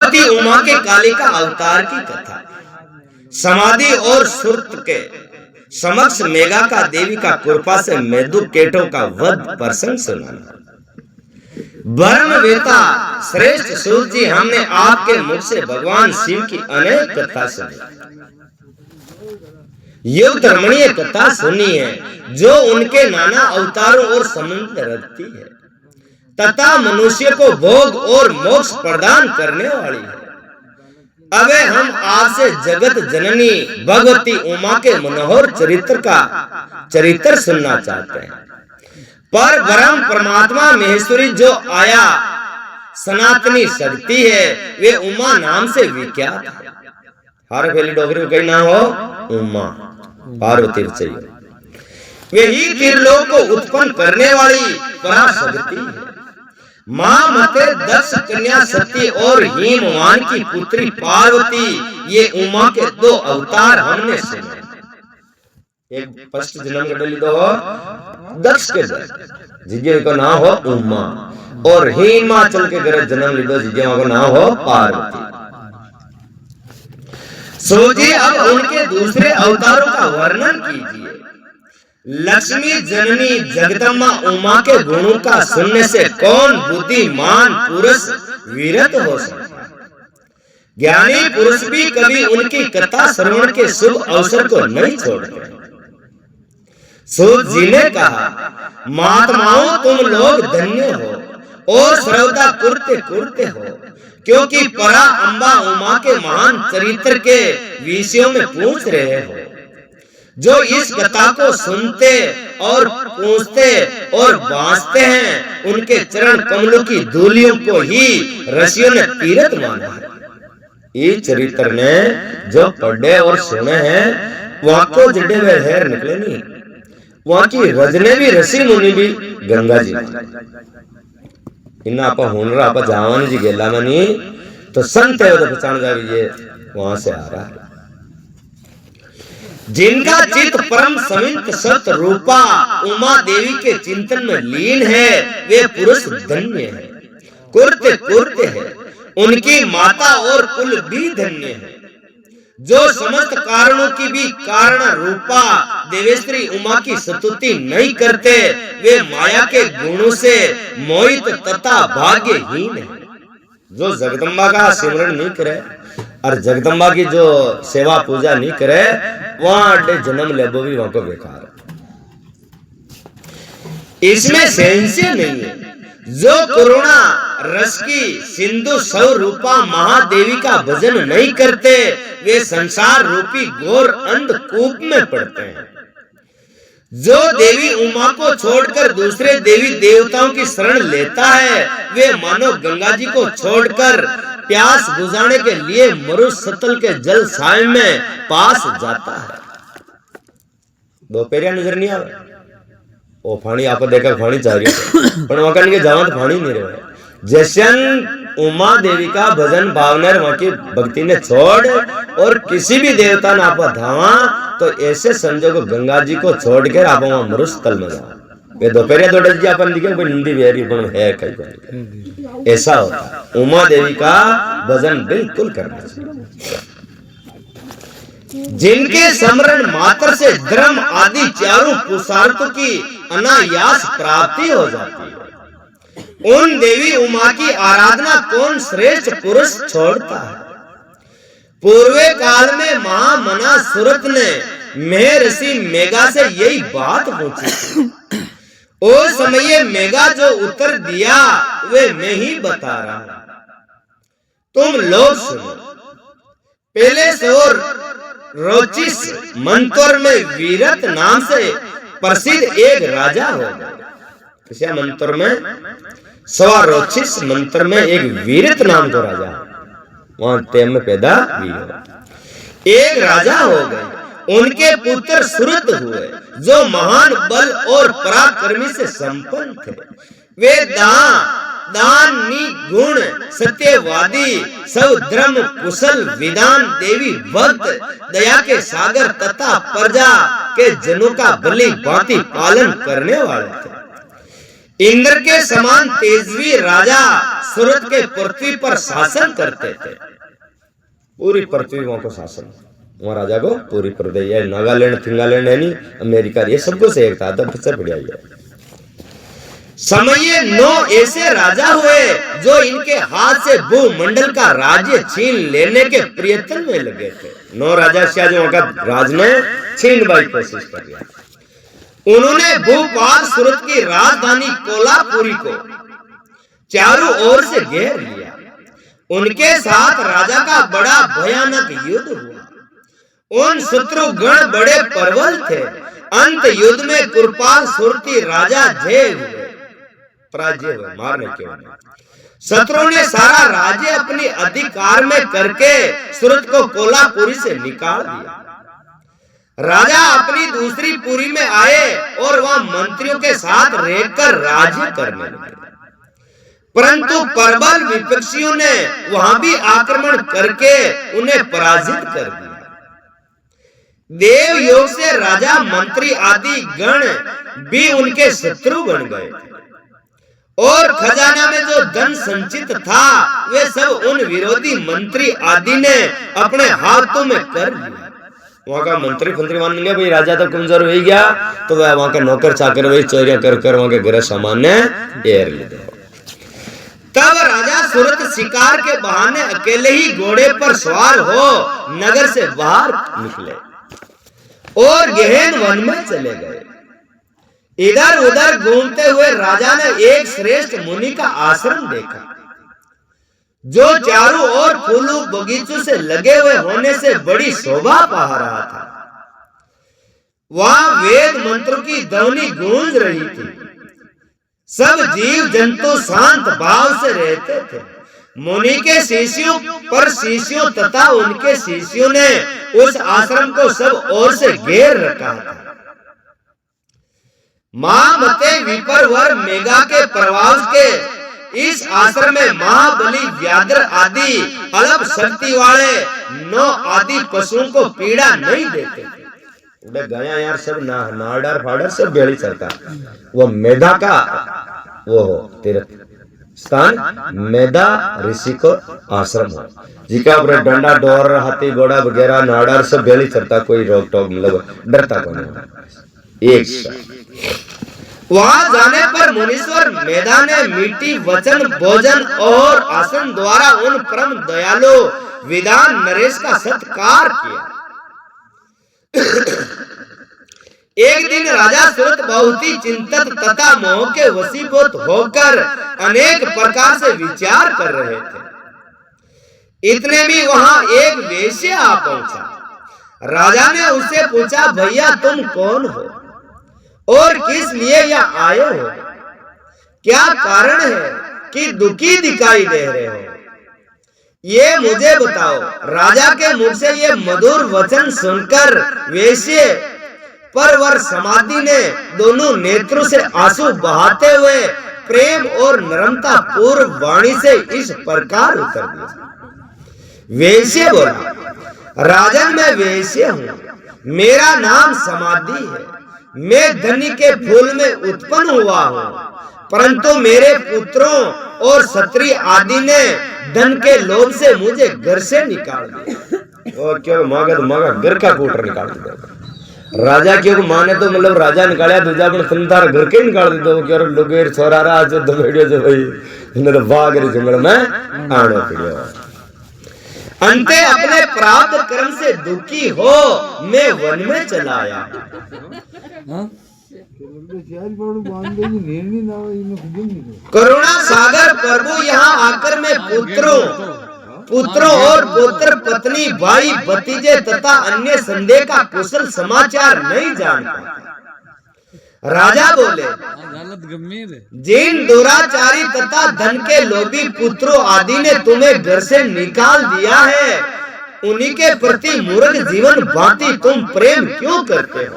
भगवती उमा के कालिका अवतार की कथा। समाधि और सुरत के समक्ष मेघा देवी का कृपा से मेदु केटो का वध प्रसंग सुनाना। ब्रह्मवेता श्रेष्ठ सूत जी, हमने आपके मुख से भगवान शिव की अनेक कथा सुनी, युक्त रमणीय कथा सुनी है जो उनके नाना अवतारों और संबंध रखती है तथा मनुष्य को भोग और मोक्ष प्रदान करने वाली है। अब हम आपसे जगत जननी भगवती उमा के मनोहर चरित्र सुनना चाहते हैं। पर ब्रह्म परमात्मा महेश्वरी जो आया सनातनी शक्ति है, वे उमा नाम से विख्यात है। हर पहली डोगरी में कहीं ना हो उमा पार्वती चाहिए, वे ही त्रिलोक को उत्पन्न करने वाली पराशक्ति है। मां मते दक्ष कन्या सती और हिमवान की पुत्री पार्वती, ये उमा के दो अवतार हमने सुने। एक फर्स्ट जन्म के डली दो दक्ष के जिज्ञा का नाम हो उमा, और हिमाचल के घर जन्म लीधो जिज्ञा का नाम हो पार्वती। सोचिए अब उनके दूसरे अवतारों का वर्णन कीजिए। लक्ष्मी जननी जगदम्बा उमा के गुणों का सुनने से कौन बुद्धिमान पुरुष विरत हो सकता है। ज्ञानी पुरुष भी कभी उनकी कथा श्रवण के शुभ अवसर को नहीं छोड़ते। सूत जी ने कहा, महात्माओं तुम लोग धन्य हो और श्रद्धा करते हो, क्योंकि परा अम्बा उमा के महान चरित्र के विषयों में पूछ रहे हो। जो इस कथा को सुनते और पूछते और बांचते हैं, उनके चरण कमलों की धूलियों को ही ऋषियों ने तीर्थ माना है। इस चरित्र ने जो पढ़े और सुने हैं, वहां को जड़े हुए हेर निकले नहीं, वहां की रजने भी ऋषि मुनि भी गंगा जी इन्ना आप हुनर आप जावानी जी गेला में नहीं तो संत है, पहचान जाइए वहां से आ रहा है। जिनका चित्त परम समित सत रूपा उमा देवी के चिंतन में लीन है, वे पुरुष धन्य है, कुर्ते है। उनकी माता और कुल भी धन्य है। जो समस्त कारणों की भी कारण रूपा देवेश्वरी उमा की स्तुति नहीं करते, वे माया के गुणों से मोहित तथा भाग्यहीन है। जो जगदम्बा का सिमरन नहीं करे और जगदम्बा की जो सेवा पूजा नहीं करे, वहां जन्म लेबो भी वहां को बेकार है। इसमें संशय नहीं है। जो करुणा रस की सिंधु सौ रूपा महादेवी का भजन नहीं करते, वे संसार रूपी घोर अंधकूप में पड़ते हैं। जो देवी उमा को छोड़कर दूसरे देवी देवताओं की शरण लेता है, वे मानो गंगा जी को छोड़कर प्यास बुझाने के लिए मरुस्थल के जल साय में पास जाता है। दोपहरिया नजर नहीं आवे, ओ पानी आप देखा पानी चाहिए, पर वहां के जावा तो पानी नहीं रहे। जैसन उमा देवी का भजन भावना वहां की भक्ति ने छोड़ और किसी भी देवता ने आप धावा, तो ऐसे समझो को गंगा जी को छोड़कर आप वहां मरुस्थल में जाओ। वे दोपहरिया दो डज अपन दिखे कोई निंदी वेरी पण है कहीं ऐसा होता। उमा देवी का भजन बिल्कुल करना चाहिए। जिनके स्मरण मात्र से धर्म आदि चारों पुरुषार्थों की अनायास प्राप्ति हो जाती है, उन देवी उमा की आराधना कौन श्रेष्ठ पुरुष छोड़ता है। पूर्वे काल में महामना सुरत ने महर्षि मेघा से यही बात पूछी। उस समय मेघा जो उत्तर दिया वे मैं ही बता रहा हूं, तुम लोग सुनो। पहले से और रोचिस मंत्र में वीरत नाम से प्रसिद्ध एक राजा हो गया। किसी मंत्र में सवा रोचिस मंत्र में एक वीरत नाम का राजा वहां तेम में पैदा हुई। एक राजा हो गए। उनके पुत्र सुरत हुए, जो महान बल और पराक्रमी से संपन्न थे। वे दान गुण सत्यवादी सौधर्म कुशल विधान देवी भक्त दया के सागर तथा प्रजा के जनों का भली भांति पालन करने वाले थे। इंद्र के समान तेजवी राजा सूरत के पृथ्वी पर शासन करते थे। पूरी पृथ्वी वहां को शासन, वहां राजा को पूरी पृथ्वी, नागालैंड थिंगालैंड है नहीं, अमेरिका, ये सबको से एक था। सबसे बढ़िया ये समय 9 ऐसे राजा हुए जो इनके हाथ से भूमंडल का राज्य छीन लेने के प्रयत्न में लगे थे। 9 राजा जो का राज ने छीनने की कोशिश कर लिया। उन्होंने भोपाल सूरत की राजधानी कोल्हापुरी को चारों ओर से घेर लिया। उनके साथ राजा का बड़ा भयानक युद्ध हुआ। उन शत्रुगण बड़े प्रबल थे। अंत युद्ध में कुरपाल सुरती राजा जय हुए, पराजय हुए, मारने के बाद शत्रु ने सारा राज्य अपने अधिकार में करके सूरत को कोल्हापुरी से निकाल दिया। राजा अपनी दूसरी पुरी में आए और वहां मंत्रियों के साथ रहकर राज्य करने लगे। परंतु प्रबल विपक्षियों ने वहां भी आक्रमण करके उन्हें पराजित कर दिया। देव योग से राजा मंत्री आदि गण भी उनके शत्रु बन गए और खजाना में जो धन संचित था वे सब उन विरोधी मंत्री आदि ने अपने हाथों में कर लिया। वहां का मंत्री फंत्री मान लिया भाई राजा तो कमजोर हो गया, तो वह वहां के नौकर चाकर वही चोरियां कर कर वहां के घर सामान ने एर ले दे। तब राजा सूरत शिकार के बहाने अकेले ही घोड़े पर सवार हो नगर से बाहर निकले और गहन वन में चले गए। इधर उधर घूमते हुए राजा ने एक श्रेष्ठ मुनि का आश्रम देखा जो चारों ओर फूलों बगीचों से लगे हुए होने से बड़ी शोभा पा रहा था। वहां वेद मंत्रों की ध्वनि गूंज रही थी। सब जीव जंतु शांत भाव से रहते थे। मुनि के शिष्यों पर शिष्यों तथा उनके शिष्यों ने उस आश्रम को सब ओर से घेर रखा था। महामते विपरवर मेघा के प्रभाव के इस आश्रम में महाबली व्याघ्र आदि अलग शक्ति वाले 9 आदि पशुओं को पीड़ा नहीं देते। उधर गया यार सब नाडर फाडर सब बेड़ी चलता। वो मेधा का वो हो तीर्थ स्थान, मेधा ऋषि को आश्रम हो जिका ऊपर डंडा डोर हाथी घोड़ा वगैरह नाडर सब बेड़ी चलता। कोई रोक टोक मतलब डरता को नहीं। एक वहां जाने पर मुनीश्वर मेधा ने मीठी वचन भोजन और आसन द्वारा उन परम दयालु विधान नरेश का सत्कार किया। एक दिन राजा सूरत बहुत ही चिंतित तथा मोह के वशीभूत होकर अनेक प्रकार से विचार कर रहे थे। इतने में वहां एक वेश्या आ पहुंचा। राजा ने उससे पूछा, भैया तुम कौन हो और किस लिए यहाँ आए हो? क्या कारण है कि दुखी दिखाई दे रहे हो? ये मुझे बताओ। राजा के मुख से ये मधुर वचन सुनकर वेश्या परवर समाधि ने दोनों नेत्रों से आंसू बहाते हुए प्रेम और नम्रता पूर्व वाणी से इस प्रकार उत्तर दिया। वेश्या बोला, राजन मैं वेश्या हूँ, मेरा नाम समाधि है। मैं धनी के फूल में उत्पन्न हुआ हूँ, परंतु मेरे पुत्रों और क्षत्रिय आदि ने धन के लोभ से मुझे घर से निकाल दिया। और क्यों मांगा तो मांगा घर का कूटर निकाल दिया। राजा क्यों माने तो मतलब राजा निकाला दूजा पर संतार घर के निकाल दे दो। क्यों लोगेर छोरा रहा जो दमेड़ियो जो भाई इन्हें तो भाग रे जंगल में आने पड़ियो। अंते अपने प्राप्त कर्म से दुखी हो मैं वन में चला आया। करुणा सागर प्रभु यहाँ आकर मैं पुत्रों और पुत्र पत्नी भाई भतीजे तथा अन्य संदेह का कुशल समाचार नहीं जानता। राजा बोले, जिन दुराचारी तथा धन के लोभी पुत्रों आदि ने तुम्हें घर से निकाल दिया है उन्हीं के प्रति मूर्ख जीवन भांति तुम प्रेम क्यों करते हो?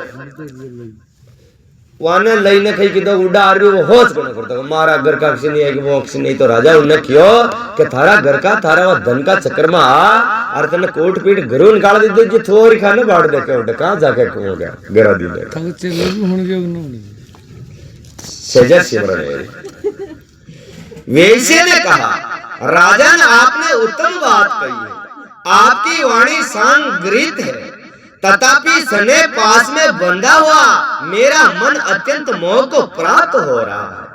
वाने लईने कहीं किधर उड़ा आ रही वो होश बना करता है। मारा घर का अक्ष नहीं है कि वो अक्ष नहीं तो राजा उन्हें क्यों कि थारा घर का थारा वो धन का चक्कर में आ और तने कोट पीट घरों निकाल दी दे जो थोड़ी खाने बाढ़ देखे उठे कहाँ जाके हो गया गरा दी दे। सजा सिमरण है। वैश्य ने कहा, राजन आपने उत्तम बात कही है, आपकी वाणी सांगृत है, तथापि सने पास में बंधा हुआ मेरा मन अत्यंत मोह को प्राप्त हो रहा है।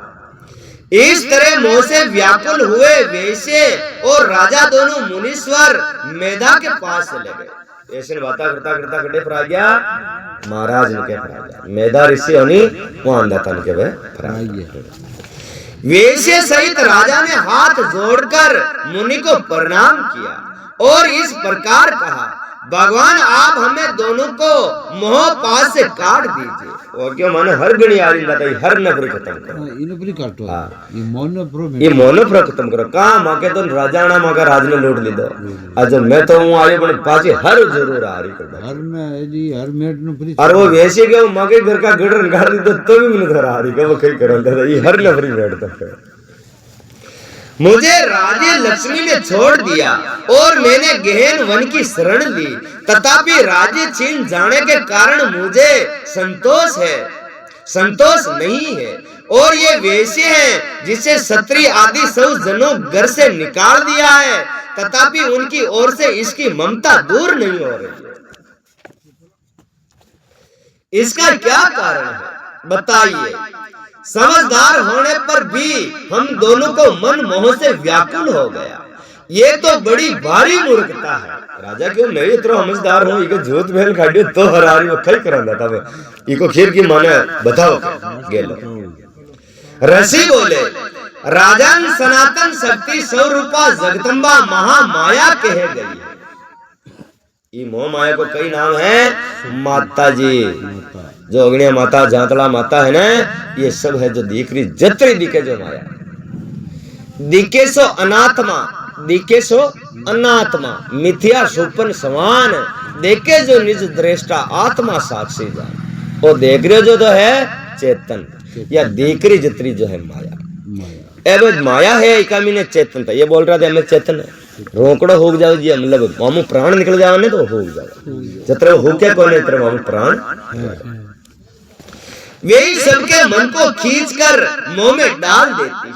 इस तरह मोह से व्याकुल हुए वैश्य और राजा दोनों मुनीश्वर मेधा के पास चले गए। ऐसे बात करता करता कटे पर आ गया महाराज ने क्या गया, मेधा ऋषि होनी वहां अंधा तन के वे वैश्य सहित राजा ने हाथ जोड़कर मुनि को प्रणाम किया और इस प्रकार कहा, भगवान आप हमें दोनों को मोह पास से काट दीजिए। और क्यों माने हर गणी आ रही हर नफरी खत्म करो, इनपरी काटो ये मौन प्रो खत्म करो। कहा माँ के तो राजाना माँ का राज ने लूट ली दो, आज मैं तो हूँ आयु बड़े पाचे हर जरूर आ रही हर में जी हर मिनट में फ्री। और वो वैसे के माँ के घर का गढ़ गाड़ दी तो भी मैंने घर आ रही वो कहीं कर ये हर नफरी बैठता है। मुझे राजे लक्ष्मी ने छोड़ दिया और मैंने गहन वन की शरण ली, तथापि राज्य छीन जाने के कारण मुझे संतोष नहीं है। और ये वैश्य है जिसे क्षत्रिय आदि सब जनों घर से निकाल दिया है, तथापि उनकी ओर से इसकी ममता दूर नहीं हो रही है। इसका क्या कारण है बताइए। समझदार होने पर भी हम दोनों को मन मोह से व्याकुल हो गया, ये तो बड़ी भारी मूर्खता है। राजा क्यों नहीं इतना समझदार हो, इको जोत महल खाड़ियो तो हरारी वो कई करांदा था वे इको खीर की माने बताओ गेलो। ऋषि बोले, राजन सनातन शक्ति स्वरूपा जगदम्बा महामाया कहे गई है। ये मोह माया को कई नाम है माता जी, जो अग्निया माता जातला माता है ना, ये सब है जो दीकरी जत्री दिखे जो माया। दिखे सो अनात्मा, दिखे सो अनात्मा मिथ्या सुपन समान, देखे जो निज दृष्टा आत्मा साक्षी जान। और देख रहे जो तो है चेतन या दीकरी जत्री जो है माया। एवं माया है इकामी ने चेतन था, ये बोल रहा था मैं चेतन है रोकड़ो हो जाओ जी, मतलब मामू प्राण निकल जाओ ने तो हो जाओ जत्र हो क्या कौन है इतना मामू प्राण। वही सबके मन को खींचकर मोह में डाल देती है,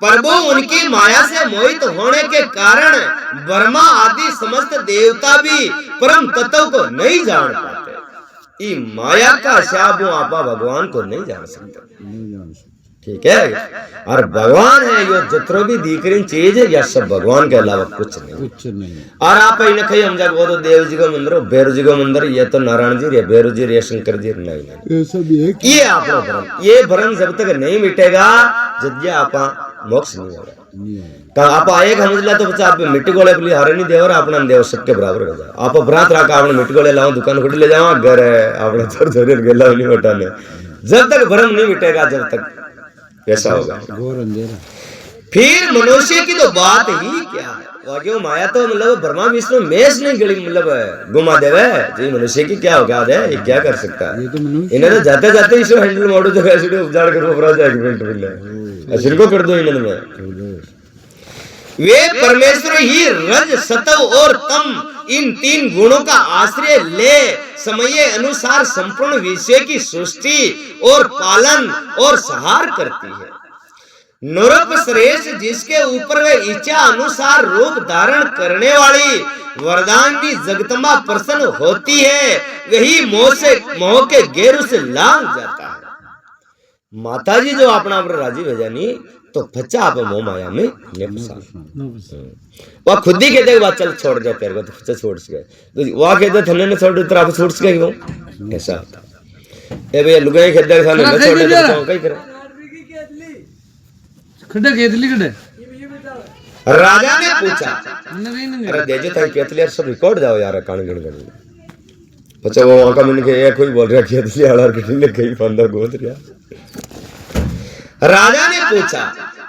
पर वो उनकी माया से मोहित होने के कारण ब्रह्मा आदि समस्त देवता भी परम तत्व को नहीं जान पाते। ये माया का शाबू आपा भगवान को नहीं जान सकते, ठीक है। और भगवान है यो जत्रो भी दीकरीन चीज है या सब भगवान के अलावा कुछ नहीं। और आप ही हम जब वो तो देव जी का मंदिर, भैरव जी का मंदिर, ये तो नारायण जी, ये भैरव जी, ये शंकर जी, नहीं ये आप भ्रम, ये भ्रम जब तक नहीं मिटेगा जब आपा मोक्ष नहीं होगा। तो आप आए समझ तो बच्चा आप मिट्टी गोले बोली हरे नहीं देवर अपना देव सबके बराबर हो जाओ। आप भ्रांत रखा आपने मिट्टी गोले लाओ दुकान खुद ले जाओ घर है आपने थोड़ी थोड़ी गेला नहीं उठाने, जब तक भ्रम नहीं मिटेगा जब तक ऐसा होगा। फिर मनुष्य की तो बात ही क्या है, क्यों माया तो मतलब ब्रह्मा विष्णु मेष नहीं गली मतलब घुमा देवे जी, मनुष्य की क्या होगा है, ये क्या कर सकता है। इन्हें तो जाते जाते इसको हैंडल मोड़ो जो ऐसे उपजाड़ कर वो जाए ऐसे को कर दो इन्होंने। वे परमेश्वर ही रज सतव और तम इन तीन गुणों का आश्रय ले समय अनुसार संपूर्ण विषय की सृष्टि और पालन और सहार करती है। नृप श्रेष्ठ जिसके ऊपर वे इच्छा अनुसार रूप धारण करने वाली वरदानी जगदम्बा प्रसन्न होती है, वही मोह के घेरू से लांग जाता है। माता जी जो अपना राजी भेजानी तो बच्चा आप मोह माया में वो खुद ही कहते बात चल छोड़ दे तेरे को, तो बच्चा छोड़ गए तो वह कहते थने ने छोड़ तेरा आप छोड़ गए वो ऐसा ए भैया लुगाई कहते थाने ने छोड़ दे तो कई करे खड्डा केतली खड्डे। राजा ने पूछा अरे देजो थाई केतली यार सब रिकॉर्ड जाओ यार कान गिन गन बच्चा वो वहां का मैंने के एक कोई बोल रहा केतली आला के कई बंदा गोद रिया। राजा ने पूछा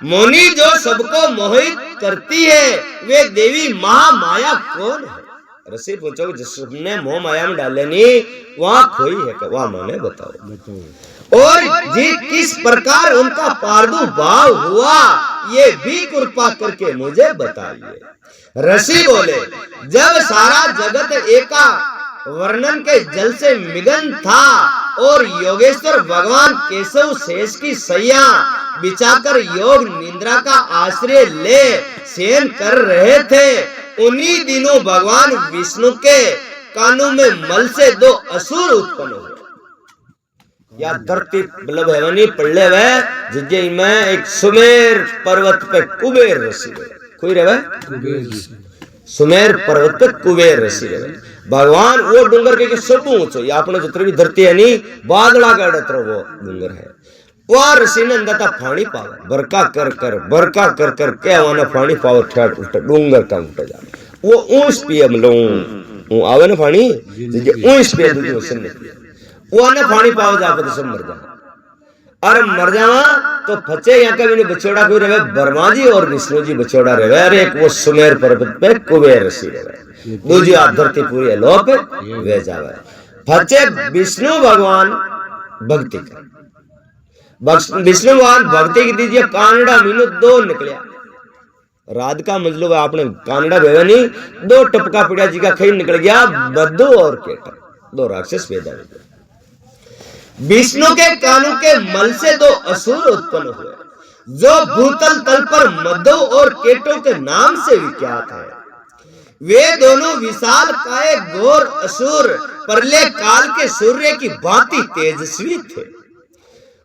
मुनि जो सबको मोहित करती है वे देवी महामाया कौन है। ऋषि पूछो जिसने मोह माया में डाले नहीं वहां खोई है वहां मैंने बताओ, और जी किस प्रकार उनका प्रादुर्भाव हुआ ये भी कृपा करके मुझे बताइए। ऋषि बोले जब सारा जगत एका वर्णन के जल से मगन था और योगेश्वर भगवान केशव शेष की सैया बिछाकर योग निद्रा का आश्रय ले शयन कर रहे थे। उन्हीं दिनों भगवान विष्णु के कानों में मल से दो असुर उत्पन्न हुए। या धरती मतलब हेवनी पड़ले हुए जिज्ञे में एक सुमेर पर्वत पे कुबेर ऋषि रहे। कोई रहे सुमेर पर्वत पे कुबेर ऋषि रहे। भगवान वो डूंगर के सब ऊंचो ये अपने जितनी भी धरती है नहीं बादला का डतरो वो डूंगर है। वह ऋषि ने अंदर था फाणी पावे बरका कर कर क्या वाना फाणी पावे ठेठ उल्टा डूंगर का उल्टा जा वो ऊंच पिए मतलब आवे ना फाणी जिज्ञे ऊंच पिए दूसरी ओसन निकले वो ने पानी पाव जा पे सब मर जा और मर जावा तो फचे यहाँ का भी बछोड़ा कोई रहे ब्रह्मा जी और विष्णु जी बछोड़ा रहे और एक वो सुमेर पर्वत पे कुबेर ऋषि रहे दूजी धरती पूरी लोप वे जावे फचे विष्णु भगवान भक्ति कर विष्णु भगवान भक्ति की दीजिए कानड़ा मीनू दो निकलिया रात का मतलब आपने कानड़ा भेवनी दो टपका पिड़ा जी का खई निकल गया बद्दू और केटा दो राक्षस पैदा हुए। विष्णु के कानों के मल से दो असुर उत्पन्न हुए जो भूतल तल पर मद्दो और केटो के नाम से विख्यात है। वे दोनों विशाल काय घोर असुर प्रलय काल के सूर्य की भांति तेजस्वी थे।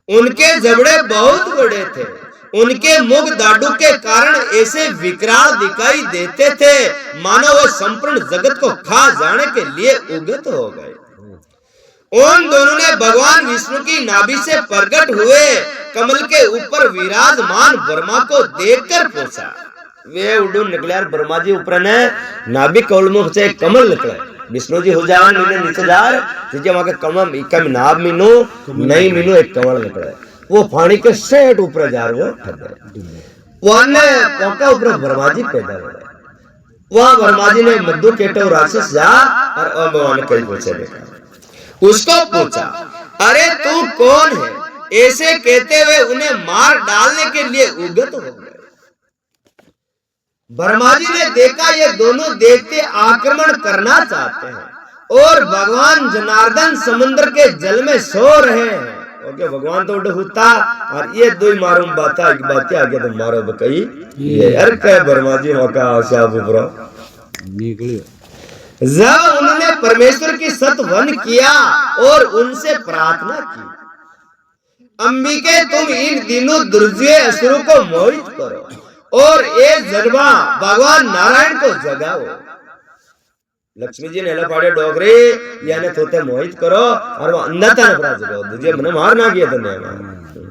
उनके जबड़े बहुत बड़े थे। उनके मुख दाढ़ू के कारण ऐसे विकराल दिखाई देते थे मानो वे संपूर्ण जगत को खा जाने के लिए उगत हो गए। उन दोनों ने भगवान विष्णु की नाभि से प्रकट हुए कमल के ऊपर विराजमान ब्रह्मा को देखकर पूछा। वे उड़ून निकले और ब्रह्मा जी ऊपर ने नाभि कमल में से कमल निकले। विष्णु जी हो जावन नीचे नीचे जार जिजे वहां के कमल इकम नाभ मीनू नहीं मीनू एक कमल निकले वो फाणी के सेट ऊपर जा रहे वहां ने पोका ऊपर ब्रह्मा जी पैदा हुए। वहां ब्रह्मा जी ने मद्दू केटो राक्षस जा और भगवान ने कई पूछे देखा उसको पूछा अरे तू कौन है? ऐसे कहते हुए उन्हें मार डालने के लिए उगत हो गए। ब्रह्मा जी ने देखा ये दोनों देवते आक्रमण करना चाहते हैं और भगवान जनार्दन समुद्र के जल में सो रहे हैं। ओके भगवान तो उठता और ये दो ही मारूं बाता एक बात आगे तो मारो बकई ये यार क्या ब्रह्मा जी मौका साहब ऊपर निकले। जब उन्होंने परमेश्वर की सतवन किया और उनसे प्रार्थना की अंबिके तुम इन दिनों दुर्जय असुरों को मोहित करो और ये जन्मा भगवान नारायण को जगाओ। लक्ष्मी जी ने लपाड़े डोगरे यानी तोते मोहित करो और वो अन्नता ने अपराध जगाओ दूजे मने मार ना किया तने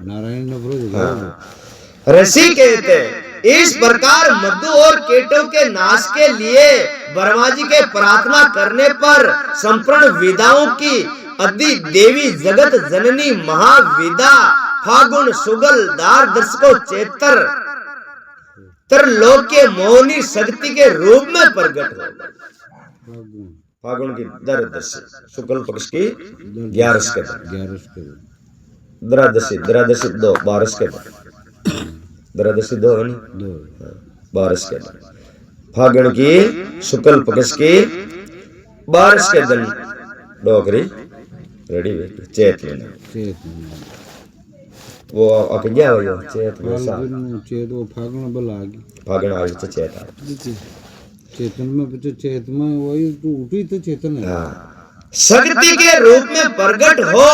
नारायण ने अपराध जगाओ। ऋषि कहते इस प्रकार मद्दू और केटों के नाश के लिए ब्रह्मा जी के प्रार्थना करने पर संपूर्ण विदाओं की अति देवी जगत जननी महाविदा फागुन सुगल दार दर्शको चेतर त्रिलोक के मोहनी शक्ति के रूप में प्रकट हो गए। फागुन की दरदर्शी शुक्ल पक्ष की 11 के द्वादशी 2 12 के द्वादशी 2 है नहीं 12 के फागुन की शुक्ल पक्ष की 12 के दिन डोगरी रेडी चेत लेना वो आके गया हो चेत में चेत वो फागुन बल आ गई फागुन आ गई चेत आ चेतन में बच्चे चेत में वही तो उठी तो चेतन है। शक्ति के रूप में प्रकट हो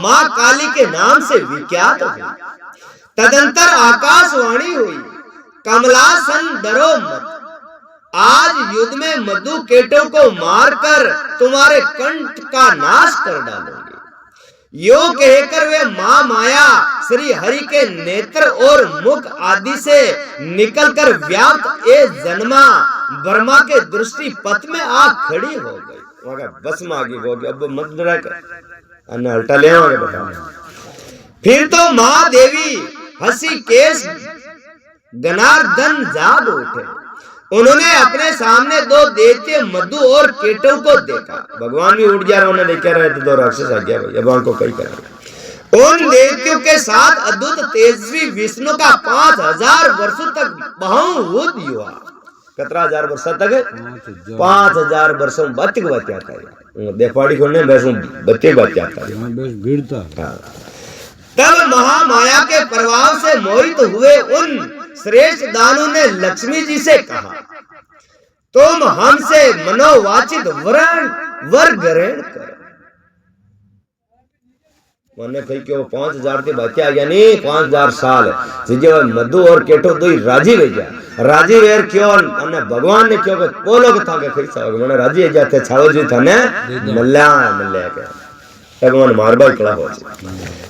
माँ काली के नाम से विख्यात हुई। तदंतर आकाशवाणी हुई कमलासन डरो मत आज युद्ध में मधु केटों को मारकर तुम्हारे कंठ का नाश कर डालूंगी। यो कहकर वे माँ माया श्री हरि के नेत्र और मुख आदि से निकलकर व्याप्त ए जन्मा ब्रह्मा के दृष्टि पथ में आ खड़ी हो गई। बस में आगे हो गई अब मत डरा कर हल्टा ले फिर तो माँ देवी हंसी केश गनार्दन जाग उठे। उन्होंने अपने सामने दो देवते मधु और केटों को देखा। भगवान भी उठ गया उन्होंने देखा रहे तो दो राक्षस आ गया भगवान को कई करा। उन देवतियों के साथ अद्भुत तेजस्वी विष्णु का 5000 वर्षों तक बहुत युवा कितना हजार वर्ष तक 5000 5000 वर्षों बत्ती को बत्या था देखाड़ी खोलने वैसे बत्ती बत्या था यहाँ बस भीड़ था। तब महामाया के प्रभाव से मोहित हुए उन श्रेष्ठ दानों ने लक्ष्मी जी से कहा तुम हमसे मनोवांछित वर ग्रहण करो। मैंने कही कि वो 5000 की बातें आ गया नहीं 5000 साल जीजे मधु और केठो दो राजी वे जा राजी वेर क्यों अने भगवान ने क्यों बोलो के था के फिर साव मैंने राजी है जाते छाव जी था ने मल्ला के भगवान मारबल कला हो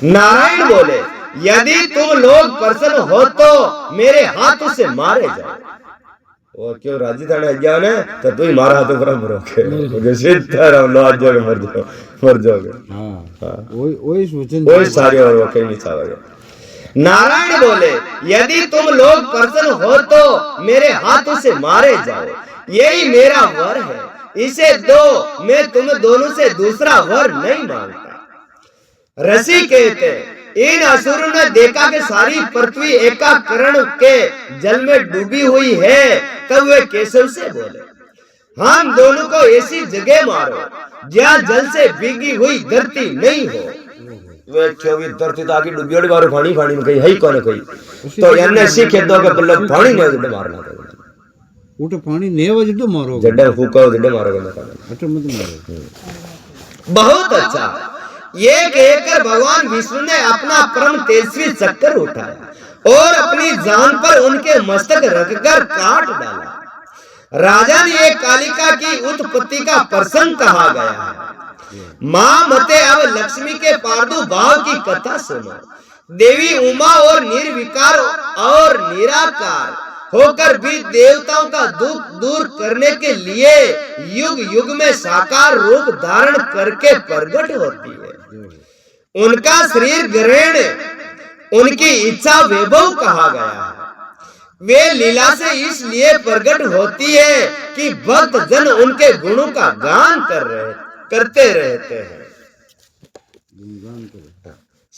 नारायण बोले यदि तुम लोग प्रसन्न हो तो मेरे हाथों से मारे जाओ। वो क्यों राजी था ने गया ने तो तू ही मारा हाथों पर मरोगे सीधा राम लो आज जाके मर जाओगे। हाँ वही सोचन कोई सारे और वो कहीं नहीं चाहोगे। नारायण बोले यदि तुम लोग प्रसन्न हो तो मेरे हाथों से मारे जाओ यही मेरा वर है इसे दो मैं तुम दोनों से दूसरा वर नहीं मांगता। ऋषि कहते इन असुरों ने देखा कि सारी पृथ्वी एकाकरण के जल में डूबी हुई है तब वे केशव से बोले हम दोनों को ऐसी जगह मारो जहाँ जल से भीगी हुई धरती नहीं हो। वे क्यों धरती तो आगे डूबी वाली बार पानी पानी में कहीं है कौन कहीं तो याने सीखे दो के पल्ले पानी नहीं जड़े मारना था उठे पानी नहीं वजह तो मारो जड़े फूका जड़े मारोगे मैं अच्छा मत मारो। बहुत अच्छा ये कहकर भगवान विष्णु ने अपना परम तेजस्वी चक्कर उठाया और अपनी जान पर उनके मस्तक रखकर काट डाला। राजा ने ये कालिका की उत्पत्ति का प्रसंग कहा गया है। मां मते अब लक्ष्मी के प्रादुर्भाव की कथा सुनो। देवी उमा और निर्विकार और निराकार होकर भी देवताओं का दुख दूर करने के लिए युग युग में साकार रूप धारण करके प्रकट होती है। उनका शरीर ग्रहण उनकी इच्छा वैभव कहा गया है। वे लीला से इसलिए प्रकट होती है कि भक्त जन उनके गुणों का गान करते रहते हैं।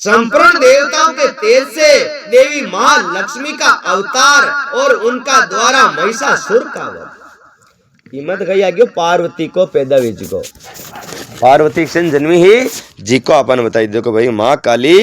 संपूर्ण देवताओं के तेज से देवी मां लक्ष्मी का अवतार और उनका द्वारा महिषासुर का वध। कीमत गई आगे पार्वती को पैदा हुई जी को पार्वती से जन्मी ही जी को अपन बताई देखो भाई माँ काली